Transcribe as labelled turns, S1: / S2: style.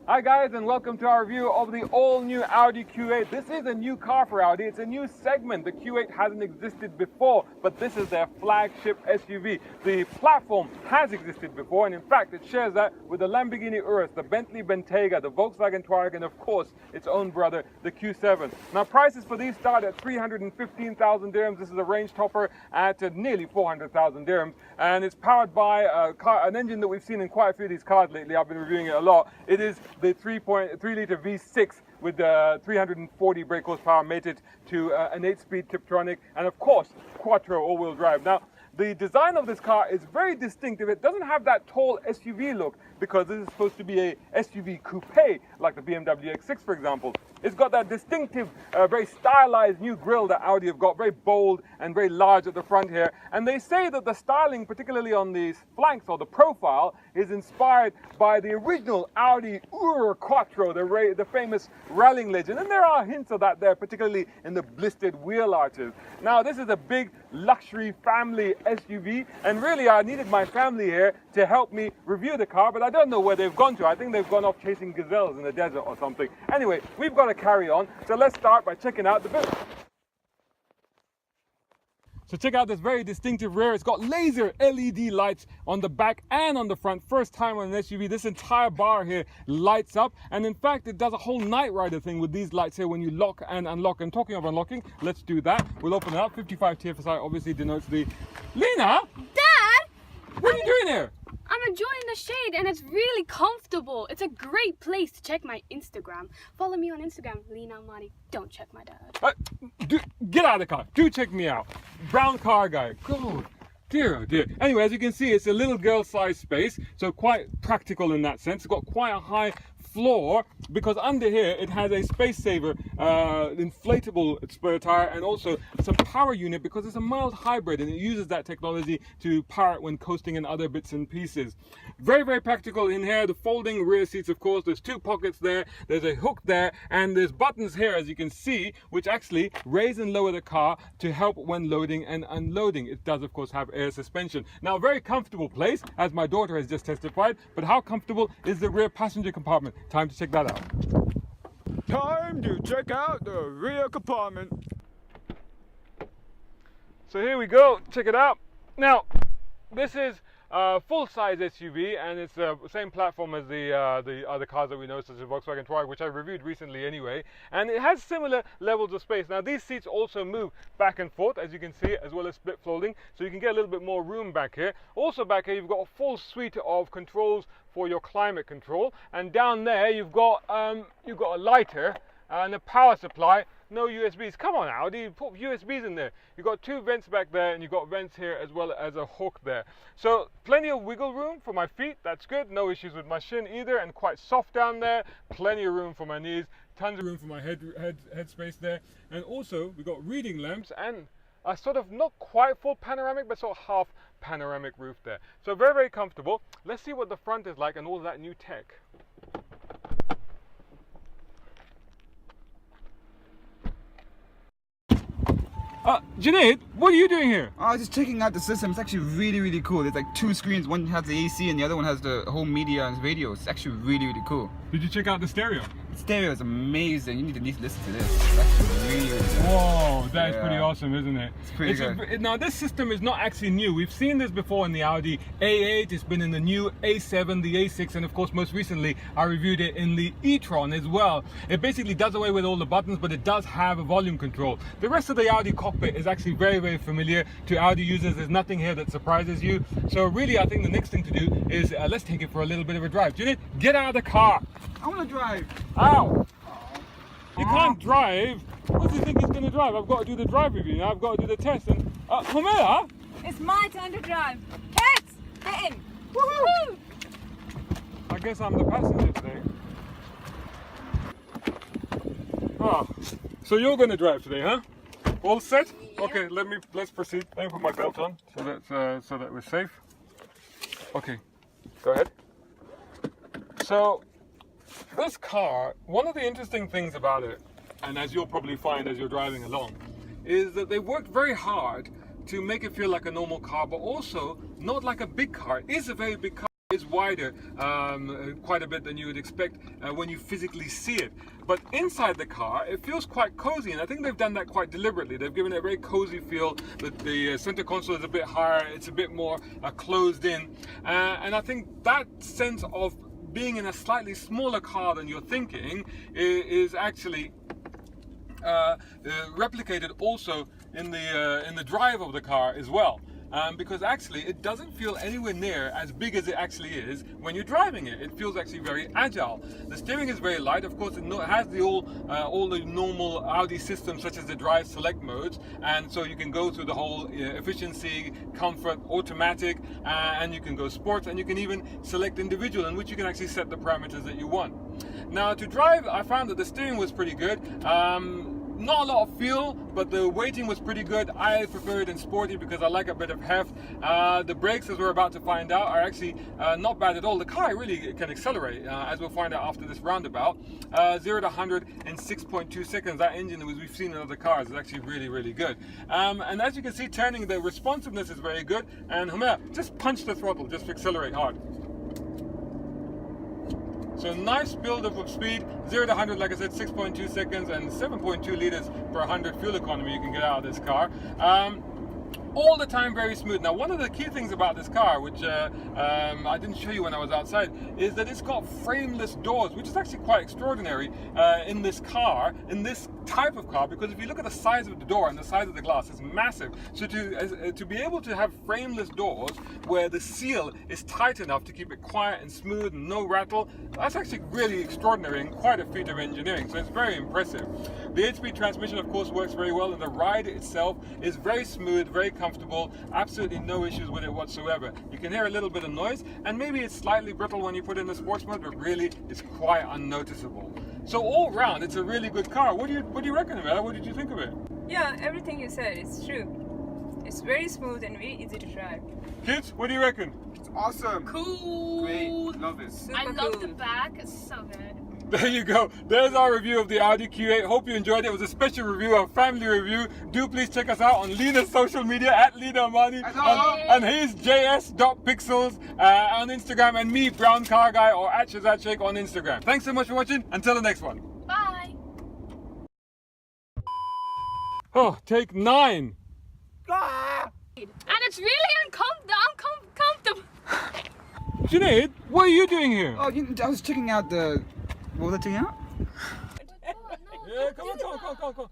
S1: Hi guys, and welcome to our review of the all-new Audi Q8. This is a new car for Audi. It's a new segment. The Q8 hasn't existed before, but this is their flagship SUV. The platform has existed before, and in fact, it shares that with the Lamborghini Urus, the Bentley Bentayga, the Volkswagen Touareg, and of course, its own brother, the Q7. Now, prices for these start at 315,000 dirhams. This is a range topper at nearly 400,000 dirhams, and it's powered by an engine that we've seen in quite a few of these cars lately. I've been reviewing it a lot. It is the 3.3-litre V6 with 340 brake horsepower mated to an 8-speed Tiptronic, and of course quattro all-wheel drive. Now, the design of this car is very distinctive. It doesn't have that tall SUV look because this is supposed to be a SUV coupe like the BMW X6, for example. It's got that distinctive, very stylized new grille that Audi have got, very bold and very large at the front here. And they say that the styling, particularly on the flanks or the profile, is inspired by the original Audi Quattro, the famous rallying legend. And there are hints of that there, particularly in the blistered wheel arches. Now, this is a big luxury family SUV, and really I needed my family here to help me review the car, but I don't know where they've gone to. I think they've gone off chasing gazelles in the desert or something. Anyway, we've got to carry on, so let's start by checking out the build. So check out this very distinctive rear. It's got laser LED lights on the back and on the front. First time on an SUV, this entire bar here lights up. And in fact, it does a whole Night Rider thing with these lights here when you lock and unlock. And talking of unlocking, let's do that. We'll open it up. 55 TFSI obviously denotes the... Lena!
S2: Dad!
S1: What are you doing here?
S2: I'm enjoying the shade and it's really comfortable. It's a great place to check my Instagram. Follow me on Instagram, Lena Amani. Don't check my dad.
S1: Get out of the car. Do check me out. Brown car guy. God. Dear, oh dear. Anyway, as you can see, it's a little girl-sized space, so quite practical in that sense. It's got quite a high floor because under here it has a space saver inflatable spare tire and also some power unit because it's a mild hybrid and it uses that technology to power it when coasting and other bits and pieces. Very, very practical in here. The folding rear seats, of course, there's two pockets there, there's a hook there, and there's buttons here, as you can see, which actually raise and lower the car to help when loading and unloading. It does, of course, have air suspension. Now, a very comfortable place, as my daughter has just testified, but how comfortable is the rear passenger compartment? Time to check that out.
S3: Time to check out the rear compartment.
S1: So here we go, check it out. Now, this is a full-size SUV and it's the same platform as the other cars that we know, such as Volkswagen Touareg, which I reviewed recently anyway, and it has similar levels of space. Now, these seats also move back and forth, as you can see, as well as split folding, so you can get a little bit more room back here. Also back here, you've got a full suite of controls for your climate control, and down there you've got a lighter and a power supply. No USBs. Come on, Audi, put USBs in there. You've got two vents back there and you've got vents here as well as a hook there. So plenty of wiggle room for my feet. That's good. No issues with my shin either, and quite soft down there. Plenty of room for my knees. Tons of room for my head space there. And also we've got reading lamps and a sort of not quite full panoramic, but sort of half panoramic roof there. So very, very comfortable. Let's see what the front is like and all that new tech. Junaid, what are you doing here?
S3: I was just checking out the system. It's actually really, really cool. There's like two screens. One has the AC and the other one has the home media and radio. It's actually really, really cool.
S1: Did you check out the stereo?
S3: The stereo is amazing. You need to at least listen to this. It's actually really, really good.
S1: Whoa, that is pretty awesome, isn't it?
S3: It's pretty good.
S1: Now, this system is not actually new. We've seen this before in the Audi A8. It's been in the new A7, the A6, and of course, most recently, I reviewed it in the e-tron as well. It basically does away with all the buttons, but it does have a volume control. The rest of the Audi cockpit is actually very, very familiar to Audi users. There's nothing here that surprises you. So really, I think the next thing to do is let's take it for a little bit of a drive. Junaid, get out of the car.
S3: I want to drive.
S1: Ow! You can't drive. What do you think he's going to drive? I've got to do the drive review now. I've got to do the test. And Pamela?
S4: It's my turn to drive. Kids, get in. Woohoo!
S1: I guess I'm the passenger today. Oh, so you're going to drive today, huh? All set?
S2: Yeah.
S1: Okay, let's proceed. Let me put my belt on so that we're safe. Okay, go ahead. So this car, one of the interesting things about it, and as you'll probably find as you're driving along, is that they worked very hard to make it feel like a normal car, but also not like a big car. It is a very big car. It's wider quite a bit than you would expect when you physically see it. But inside the car, it feels quite cozy, and I think they've done that quite deliberately. They've given it a very cozy feel. The center console is a bit higher, it's a bit more closed in, and I think that sense of being in a slightly smaller car than you're thinking is actually replicated also in the drive of the car as well. Because actually it doesn't feel anywhere near as big as it actually is when you're driving it. It feels actually very agile. The steering is very light. Of course, it has all the normal Audi systems, such as the drive select modes, and so you can go through the whole efficiency, comfort, automatic, and you can go sports, and you can even select individual, in which you can actually set the parameters that you want. Now, to drive, I found that the steering was pretty good. Not a lot of feel, but the weighting was pretty good. I prefer it in sporty because I like a bit of heft. The brakes, as we're about to find out, are actually not bad at all. The car really can accelerate, as we'll find out after this roundabout. 0 to 100 in 6.2 seconds. That engine, as we've seen in other cars, is actually really, really good. And as you can see, turning, the responsiveness is very good. And Homer, just punch the throttle, just accelerate hard. So nice build-up of speed, 0 to 100, like I said, 6.2 seconds and 7.2 liters per 100 fuel economy you can get out of this car. All the time very smooth. Now, one of the key things about this car, which I didn't show you when I was outside, is that it's got frameless doors, which is actually quite extraordinary in this car, in this type of car, because if you look at the size of the door and the size of the glass, it's massive. So to be able to have frameless doors where the seal is tight enough to keep it quiet and smooth and no rattle, that's actually really extraordinary and quite a feat of engineering. So it's very impressive. The 8-speed transmission, of course, works very well, and the ride itself is very smooth, very comfortable, absolutely no issues with it whatsoever. You can hear a little bit of noise, and maybe it's slightly brittle when you put it in the sports mode, but really it's quite unnoticeable. So all round, it's a really good car. What do you reckon of it? What did you think of it?
S4: Yeah, everything you said is true. It's very smooth and very easy to drive.
S1: Kids, what do you reckon?
S3: It's awesome.
S2: Cool.
S3: Great. Love it.
S4: Super
S2: I love
S4: cool.
S2: the back. It's so good.
S1: There you go. There's our review of the Audi Q8. Hope you enjoyed it. It was a special review, a family review. Do please check us out on Lena's social media at Lena Amani. And he's js.pixels on Instagram, and me, Brown Car Guy, or at Sheikh on Instagram. Thanks so much for watching. Until the next one.
S2: Bye.
S1: Oh, take 9.
S2: And it's really uncomfortable.
S1: Junaid, what are you doing here?
S3: Oh, I was checking out the. What was I checking out?
S1: Yeah, come on.